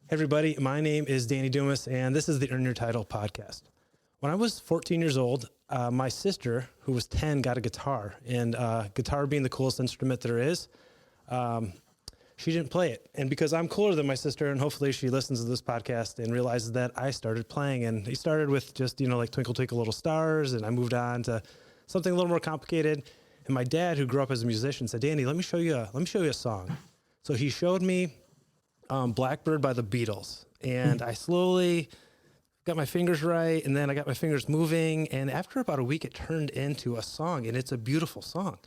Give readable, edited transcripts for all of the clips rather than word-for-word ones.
Hey everybody, my name is Danny Dumas, and this is the Earn Your Title podcast. When I was 14 years old, my sister, who was 10, got a guitar, and guitar being the coolest instrument there is, she didn't play it. And because I'm cooler than my sister, and hopefully she listens to this podcast and realizes that I started playing, and he started with just, like Twinkle Twinkle Little Stars, and I moved on to something a little more complicated. And my dad, who grew up as a musician, said, "Danny, let me show you a song." So he showed me Blackbird by the Beatles, and I slowly got my fingers right, and then I got my fingers moving, and after about a week it turned into a song, and it's a beautiful song.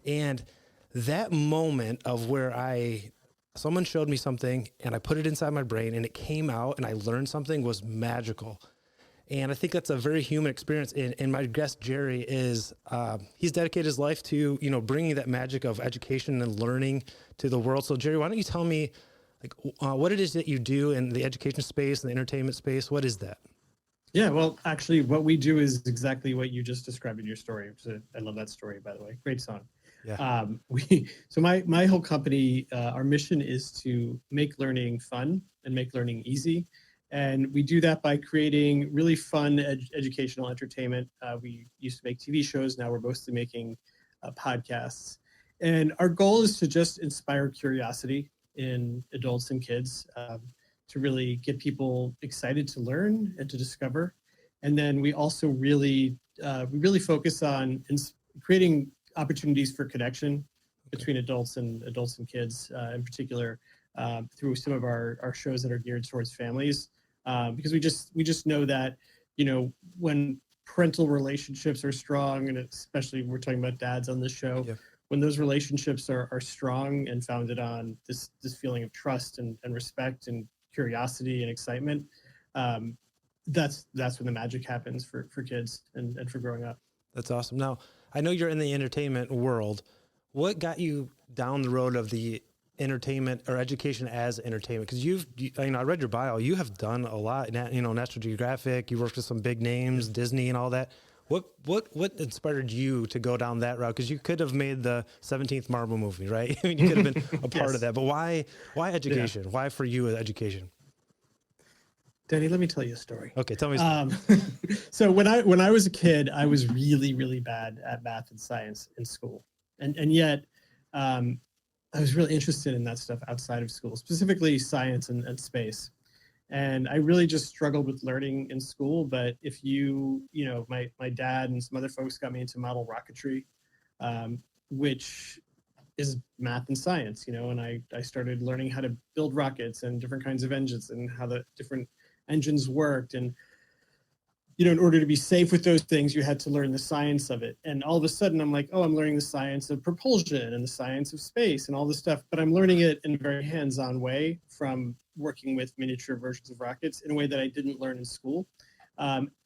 And that moment of where someone showed me something and I put it inside my brain and it came out and I learned something was magical. And I think that's a very human experience. And my guest, Jerry, he's dedicated his life to, bringing that magic of education and learning to the world. So Jerry, why don't you tell me what it is that you do in the education space and the entertainment space? What is that? Yeah, well, actually, what we do is exactly what you just described in your story. I love that story, by the way. Great song. Yeah. So my whole company, our mission is to make learning fun and make learning easy. And we do that by creating really fun educational entertainment. We used to make TV shows. Now we're mostly making podcasts. And our goal is to just inspire curiosity in adults and kids, to really get people excited to learn and to discover. And then we also really focus on creating opportunities for connection between adults and kids, in particular, through some of our shows that are geared towards families, because we just know that, when parental relationships are strong, and especially we're talking about dads on this show, yeah. When those relationships are strong and founded on this feeling of trust and respect and curiosity and excitement, that's when the magic happens for kids and for growing up. That's awesome. Now, I know you're in the entertainment world. What got you down the road of the entertainment or education as entertainment? Because I read your bio. You have done a lot. National Geographic. You worked with some big names, Disney, and all that. What inspired you to go down that route? Because you could have made the 17th Marvel movie, right? I mean, you could have been a part of that. But why education? Yeah. Why for you education? Danny, let me tell you a story. Okay, tell me. So when I was a kid, I was really, really bad at math and science in school, and yet I was really interested in that stuff outside of school, specifically science and space. And I really just struggled with learning in school. But if my dad and some other folks got me into model rocketry, which is math and science, and I started learning how to build rockets and different kinds of engines and how the different engines worked. And, in order to be safe with those things, you had to learn the science of it. And all of a sudden I'm like, I'm learning the science of propulsion and the science of space and all this stuff, but I'm learning it in a very hands-on way from working with miniature versions of rockets in a way that I didn't learn in school.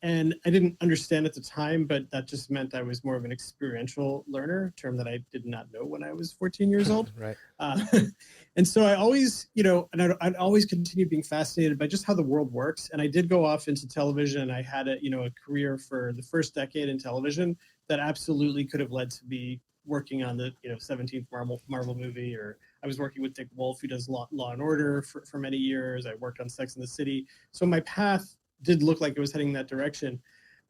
And I didn't understand at the time, but that just meant I was more of an experiential learner, a term that I did not know when I was 14 years old. Right. And so I always, I'd always continue being fascinated by just how the world works. And I did go off into television, and I had a career for the first decade in television that absolutely could have led to be working on the 17th Marvel movie, or I was working with Dick Wolf, who does Law and Order for many years. I worked on Sex and the City. So my path did look like it was heading that direction.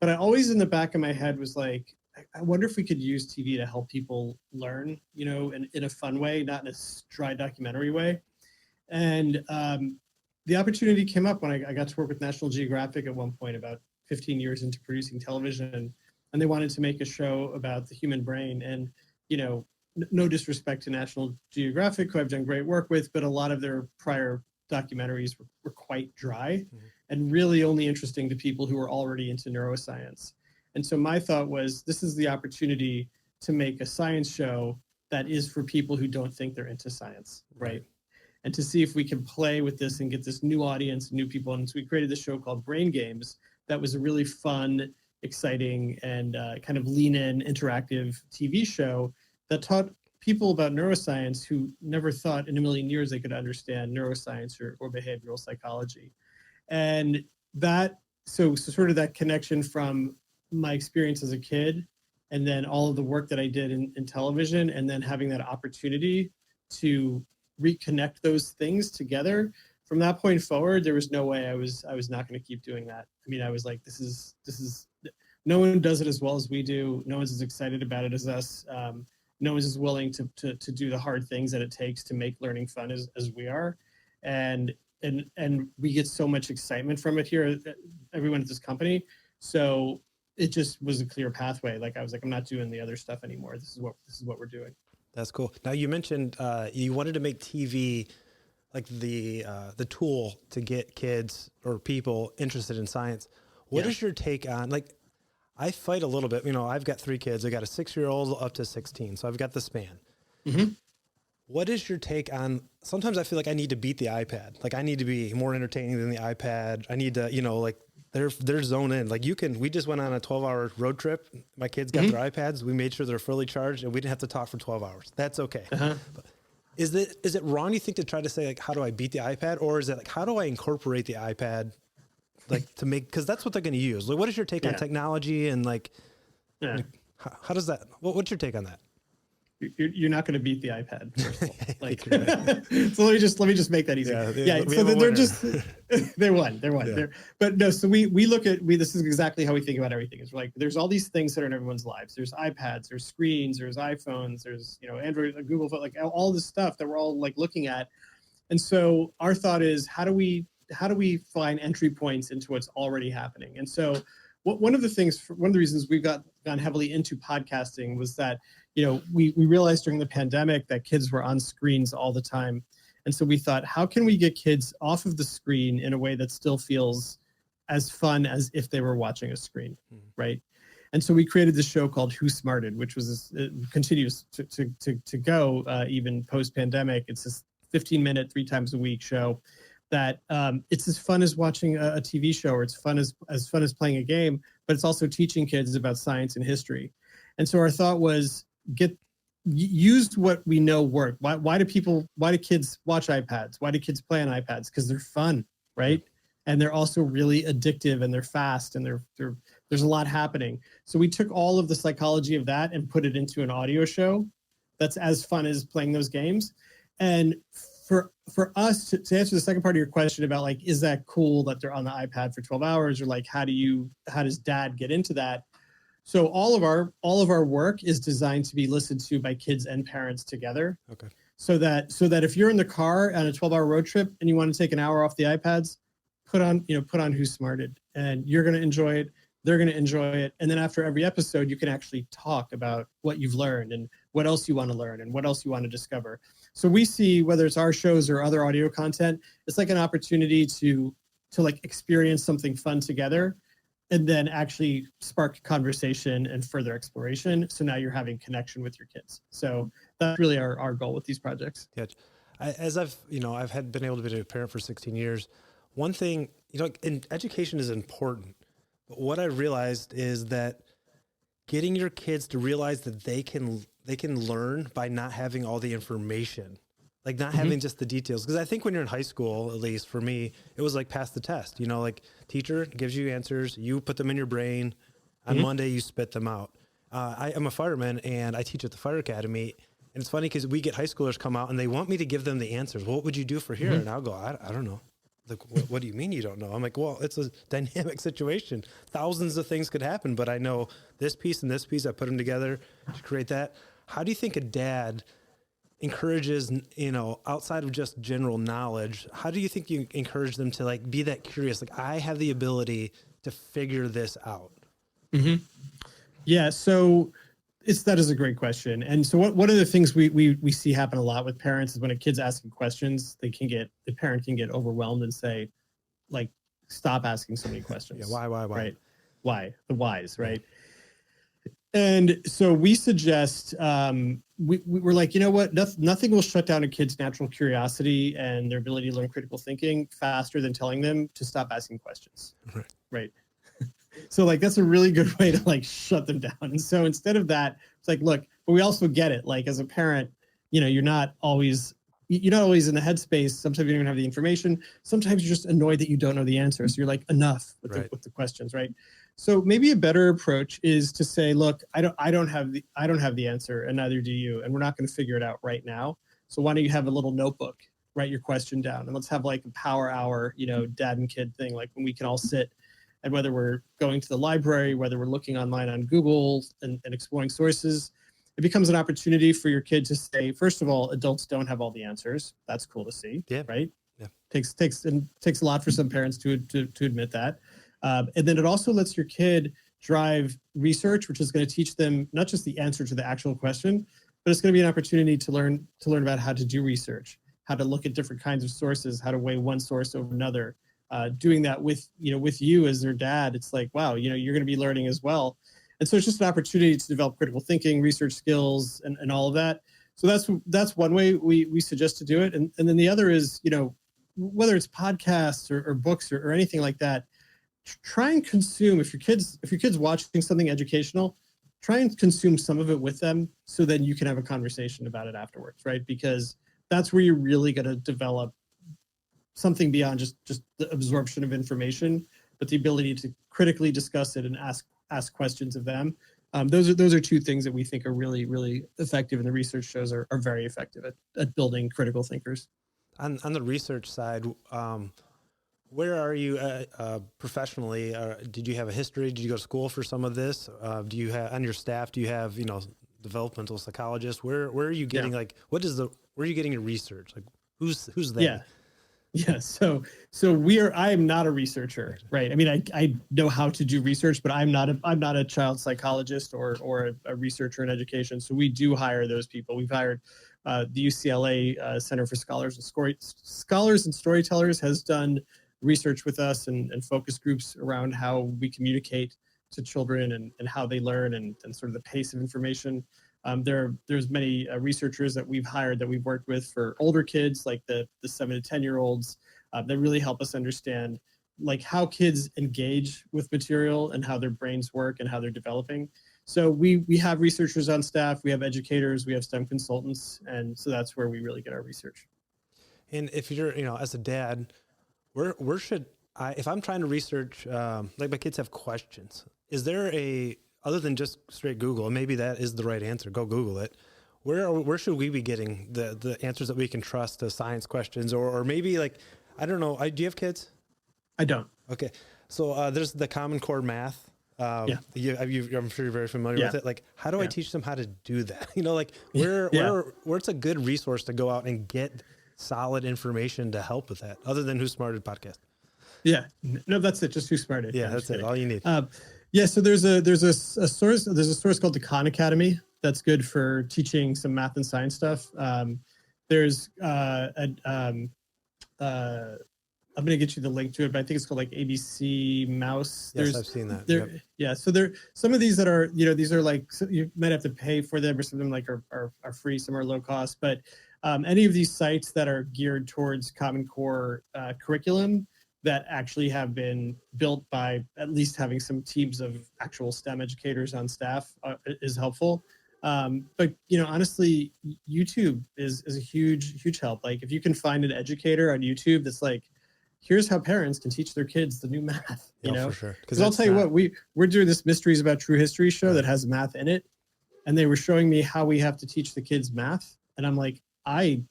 But I always in the back of my head was like, I wonder if we could use TV to help people learn, in a fun way, not in a dry documentary way. And the opportunity came up when I got to work with National Geographic at one point, about 15 years into producing television, and they wanted to make a show about the human brain. And, no disrespect to National Geographic, who I've done great work with, but a lot of their prior documentaries were quite dry, mm-hmm. and really only interesting to people who are already into neuroscience. And so my thought was, this is the opportunity to make a science show that is for people who don't think they're into science, right? And to see if we can play with this and get this new audience, new people. And so we created this show called Brain Games that was a really fun, exciting, and kind of lean-in interactive TV show that taught people about neuroscience who never thought in a million years they could understand neuroscience or behavioral psychology. And that, so sort of that connection from my experience as a kid, and then all of the work that I did in television, and then having that opportunity to reconnect those things together from that point forward, there was no way I was not going to keep doing that. I mean, I was like, this is no one does it as well as we do. No one's as excited about it as us. No one's as willing to do the hard things that it takes to make learning fun as we are. And we get so much excitement from it here, everyone at this company. So it just was a clear pathway. Like I was like, I'm not doing the other stuff anymore. This is what we're doing. That's cool. Now you mentioned you wanted to make TV like the tool to get kids or people interested in science. What is your take on, like, I fight a little bit, you know, I've got 3 kids. I got a 6-year-old up to 16. So I've got the span. Mm-hmm. What is your take on, sometimes I feel like I need to beat the iPad. Like I need to be more entertaining than the iPad. I need to, you know, like they're zoned in. Like we just went on a 12-hour road trip. My kids got their iPads. We made sure they're fully charged and we didn't have to talk for 12 hours. That's okay. But is it wrong, you think, to try to say like, how do I beat the iPad? Or is it like, how do I incorporate the iPad like to make, cause that's what they're going to use. Like, what is your take on technology and like, how does that, what's your take on that? You're not going to beat the iPad. First of all. Like, so let me just make that easy. Yeah. So they're just, they won. Yeah. But no, so we look at, this is exactly how we think about everything. It's like, there's all these things that are in everyone's lives. There's iPads, there's screens, there's iPhones, there's, you know, Android, Google, like all this stuff that we're all like looking at. And so our thought is, how do we find entry points into what's already happening? And so one of the reasons we've gone heavily into podcasting was that, you know, we realized during the pandemic that kids were on screens all the time. And so we thought, how can we get kids off of the screen in a way that still feels as fun as if they were watching a screen, right? And so we created this show called Who Smarted, which was continues to go even post-pandemic. It's this 15-minute, 3 times a week show that it's as fun as watching a TV show, or it's fun as fun as playing a game, but it's also teaching kids about science and history. And so our thought was use what we know work. Why do kids watch iPads? Why do kids play on iPads? Because they're fun, right? And they're also really addictive, and they're fast, and there's a lot happening. So we took all of the psychology of that and put it into an audio show that's as fun as playing those games. And for us to answer the second part of your question about like, is that cool that they're on the iPad for 12 hours, or like, how does dad get into that? So all of our work is designed to be listened to by kids and parents together. Okay. So that if you're in the car on a 12-hour road trip and you want to take an hour off the iPads, put on Who Smarted, and you're going to enjoy it. They're going to enjoy it. And then after every episode, you can actually talk about what you've learned and what else you want to learn and what else you want to discover. So we see, whether it's our shows or other audio content, it's like an opportunity to like experience something fun together, and then actually spark conversation and further exploration. So now you're having connection with your kids. So that's really our goal with these projects. Yeah. As I've been able to be a parent for 16 years, one thing, education is important. But what I realized is that getting your kids to realize that they can learn by not having all the information, like not having just the details. Because I think when you're in high school, at least for me, it was like pass the test. Like teacher gives you answers, you put them in your brain. On Monday, you spit them out. I'm a fireman, and I teach at the fire academy. And it's funny because we get high schoolers come out and they want me to give them the answers. What would you do for here? And I'll go, I don't know. Like, what do you mean you don't know? I'm like, well, it's a dynamic situation. Thousands of things could happen, but I know this piece and this piece. I put them together to create that. How do you think a dad encourages, outside of just general knowledge, how do you think you encourage them to like be that curious? Like, I have the ability to figure this out. Yeah. So that is a great question. And so one of the things we see happen a lot with parents is when a kid's asking questions, the parent can get overwhelmed and say, like, stop asking so many questions. Yeah, why? Right. Why? The whys, right? And so we suggest, we're like, you know what? Nothing will shut down a kid's natural curiosity and their ability to learn critical thinking faster than telling them to stop asking questions. Right. So like, that's a really good way to like shut them down. And so instead of that, it's like, look, but we also get it. Like as a parent, you're not always in the headspace. Sometimes you don't even have the information. Sometimes you're just annoyed that you don't know the answer. So you're like, enough with the questions, right? So maybe a better approach is to say, look, I don't have the answer, and neither do you, and we're not going to figure it out right now. So why don't you have a little notebook write your question down, and let's have like a power hour, dad and kid thing, like when we can all sit, and whether we're going to the library, whether we're looking online on Google and exploring sources, it becomes an opportunity for your kid to say, first of all, adults don't have all the answers. That's cool to see, right? Yeah. Takes a lot for some parents to admit that. And then it also lets your kid drive research, which is going to teach them not just the answer to the actual question, but it's going to be an opportunity to learn about how to do research, how to look at different kinds of sources, how to weigh one source over another. Doing that with you as their dad, it's like, wow, you're going to be learning as well. And so it's just an opportunity to develop critical thinking, research skills, and all of that. So that's one way we suggest to do it. And then the other is, whether it's podcasts or books or anything like that, try and consume, if your kid's watching something educational, try and consume some of it with them, so then you can have a conversation about it afterwards, right? Because that's where you're really going to develop something beyond just the absorption of information, but the ability to critically discuss it and ask questions of them. Those are two things that we think are really, really effective, and the research shows are very effective at building critical thinkers. On the research side, where are you professionally? Did you have a history? Did you go to school for some of this? Do you have on your staff? Do you have developmental psychologists? Where are you getting where are you getting your research? Like who's they? Yeah. So I am not a researcher, right? I mean, I know how to do research, but I'm not a child psychologist or a researcher in education. So we do hire those people. We've hired the UCLA Center for Scholars and Storytellers has done research with us and focus groups around how we communicate to children and how they learn and sort of the pace of information. There's many researchers that we've hired that we've worked with for older kids, like the 7 to 10-year-olds, that really help us understand like how kids engage with material and how their brains work and how they're developing. So we have researchers on staff, we have educators, we have STEM consultants, and so that's where we really get our research. And if you're, as a dad, where should if I'm trying to research, like my kids have questions, is there other than just straight Google, and maybe that is the right answer, go Google it. Where should we be getting the answers that we can trust to science questions, or maybe like, I don't know. Do you have kids? I don't. Okay. So there's the Common Core math. I'm sure you're very familiar with it. Like, how do I teach them how to do that? Where's a good resource to go out and get solid information to help with that, other than Who Smarted podcast? Yeah, no, that's it. Just Who Smarted. Yeah, that's it. All you need. So there's a source called the Khan Academy that's good for teaching some math and science stuff. There's I'm going to get you the link to it, but I think it's called like ABC Mouse. Yes, I've seen that. Yep. Yeah. So there, some of these that are, these are like, you might have to pay for them, or some of them like are free, some are low cost, but any of these sites that are geared towards Common Core curriculum that actually have been built by at least having some teams of actual STEM educators on staff is helpful. But honestly, YouTube is a huge help. Like if you can find an educator on YouTube that's like, here's how parents can teach their kids the new math, for sure. Because I'll tell you what, we're doing this Mysteries About True History show that has math in it. And they were showing me how we have to teach the kids math. And I'm like, I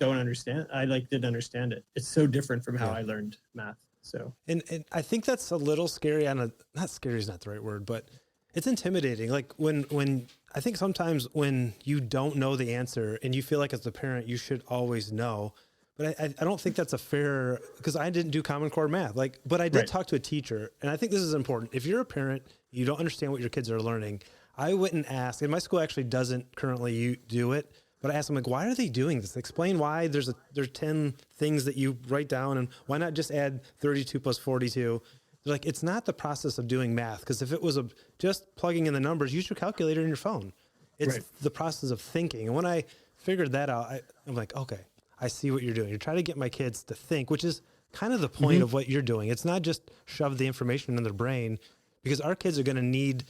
don't understand. I didn't understand it. It's so different from how I learned math. So, and I think that's a little scary not scary is not the right word, but it's intimidating. Like when I think sometimes when you don't know the answer and you feel like as a parent, you should always know. But I don't think that's a fair, because I didn't do Common Core math. But I did talk to a teacher, and I think this is important. If you're a parent, you don't understand what your kids are learning, I wouldn't ask, and my school actually doesn't currently do it, but I asked them, like, why are they doing this? Explain why there's 10 things that you write down, and why not just add 32 plus 42? They're like, it's not the process of doing math, because if it was just plugging in the numbers, use your calculator in your phone. It's the process of thinking. And when I figured that out, I'm like, okay, I see what you're doing. You're trying to get my kids to think, which is kind of the point of what you're doing. It's not just shove the information in their brain, because our kids are going to need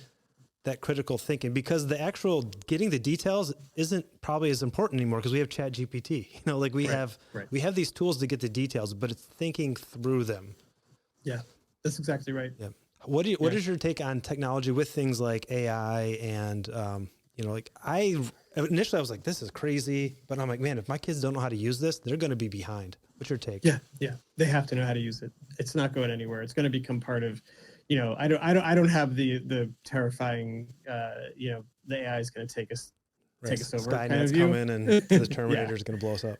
that critical thinking, because the actual getting the details isn't probably as important anymore, because we have Chat GPT. We have these tools to get the details, but it's thinking through them. Yeah, that's exactly right. Yeah. What is your take on technology with things like AI and initially I was like, this is crazy, but I'm like, man, if my kids don't know how to use this, they're going to be behind. What's your take? Yeah. They have to know how to use it. It's not going anywhere. It's going to become part of, I don't have the terrifying, the AI is going to take us over Skynet's kind of view. coming and the Terminator is going to blow us up.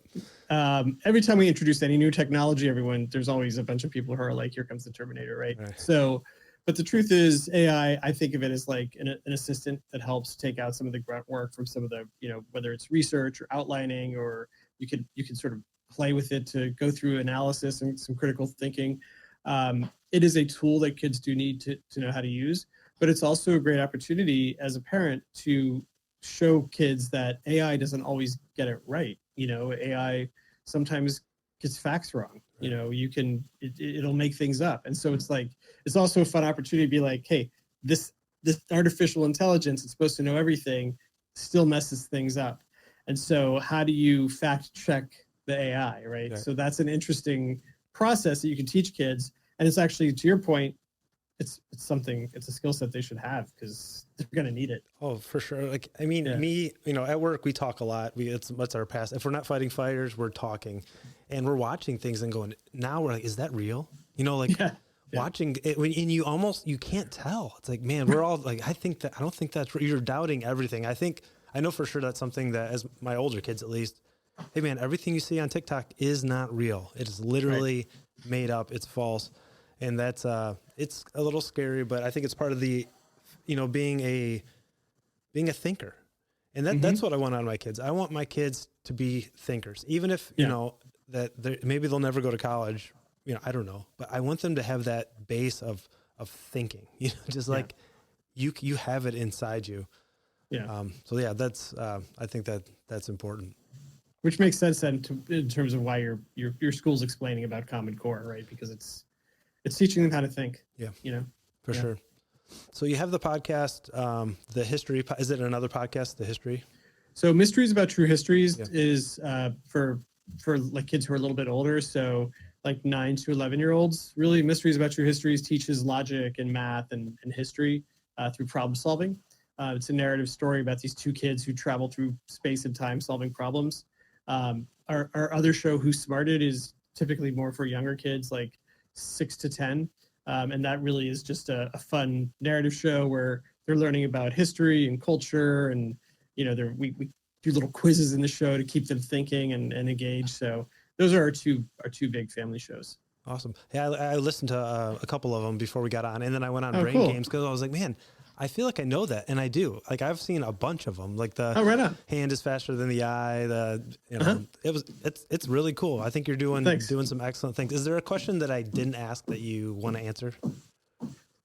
Every time we introduce any new technology, there's always a bunch of people who are like, here comes the Terminator, right? So, but the truth is AI, I think of it as like an assistant that helps take out some of the grunt work from some of the, whether it's research or outlining, or you can sort of play with it to go through analysis and some critical thinking. It is a tool that kids do need to know how to use, but it's also a great opportunity as a parent to show kids that AI doesn't always get it right. AI sometimes gets facts wrong. It'll make things up. And so it's also a fun opportunity to be like, hey, this artificial intelligence, it's supposed to know everything, still messes things up. And so how do you fact check the AI, right? So that's an interesting process that you can teach kids. And it's actually, to your point, it's a skill set they should have because they're going to need it. Oh, for sure. Like, I mean, me, at work, we talk a lot. It's our past. If we're not fighting fires, we're talking and we're watching things and going, now we're like, is that real? Watching it, and you can't tell. It's like, man, we're all like, I don't think that's, you're doubting everything. I know for sure that's something that, as my older kids, at least, hey man, everything you see on TikTok is not real. It is literally made up. It's false. And that's, it's a little scary, but I think it's part of the, being a thinker. And that's what I want out of my kids. I want my kids to be thinkers, even if, that maybe they'll never go to college, I don't know, but I want them to have that base of thinking, just like you have it inside you. Yeah. That's, I think that's important. Which makes sense then in terms of why your school's explaining about Common Core, right? Because it's teaching them how to think. Yeah. For sure. So you have the podcast, the history. Is it another podcast, the history? So Mysteries About True Histories is for like kids who are a little bit older. So like 9 to 11-year-olds. Really, Mysteries About True Histories teaches logic and math and history through problem solving. It's a narrative story about these two kids who travel through space and time solving problems. Our other show, Who Smarted, is typically more for younger kids, like 6 to 10. And that really is just a fun narrative show where they're learning about history and culture. And, we do little quizzes in the show to keep them thinking and engaged. So those are our two big family shows. Awesome. Yeah, I listened to a couple of them before we got on, and then I went on Brain Games because I was like, man, I feel like I know that, and I do. Like I've seen a bunch of them. Like the hand is faster than the eye. It's really cool. I think you're doing some excellent things. Is there a question that I didn't ask that you want to answer?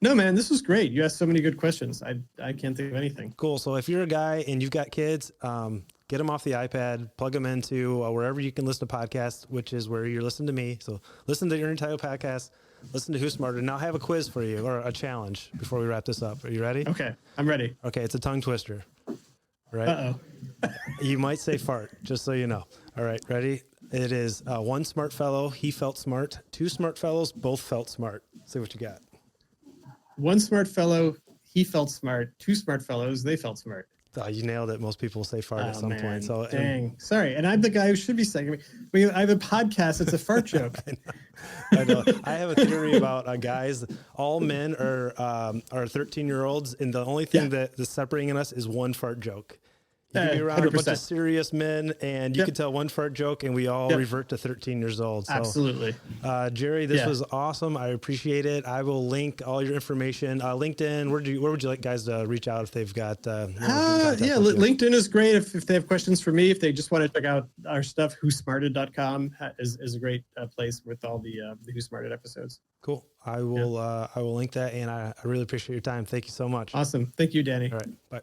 No, man, this was great. You asked so many good questions. I can't think of anything. Cool. So if you're a guy and you've got kids, get them off the iPad, plug them into wherever you can listen to podcasts, which is where you're listening to me. So listen to your entire podcast, listen to Who's Smarter. Now I have a quiz for you, or a challenge before we wrap this up. Are you ready? Okay, I'm ready. Okay, it's a tongue twister, right? Uh-oh. You might say fart, just so you know. All right, ready? It is one smart fellow, he felt smart. Two smart fellows, both felt smart. See what you got. One smart fellow, he felt smart. Two smart fellows, they felt smart. You nailed it. Most people say fart at some point. So dang, sorry. And I'm the guy who should be saying. I have a podcast. It's a fart joke. I know. I have a theory about guys. All men are 13-year-olds, and the only thing that is separating us is one fart joke. You can be around 100%. A bunch of serious men, and you can tell one fart joke, and we all revert to 13 years old. So, absolutely. Jerry, this was awesome. I appreciate it. I will link all your information. LinkedIn, where would you like guys to reach out if they've got LinkedIn is great if they have questions for me. If they just want to check out our stuff, whosmarted.com is a great place with all the Who Smarted episodes. Cool. I will link that, and I really appreciate your time. Thank you so much. Awesome. Thank you, Danny. All right. Bye.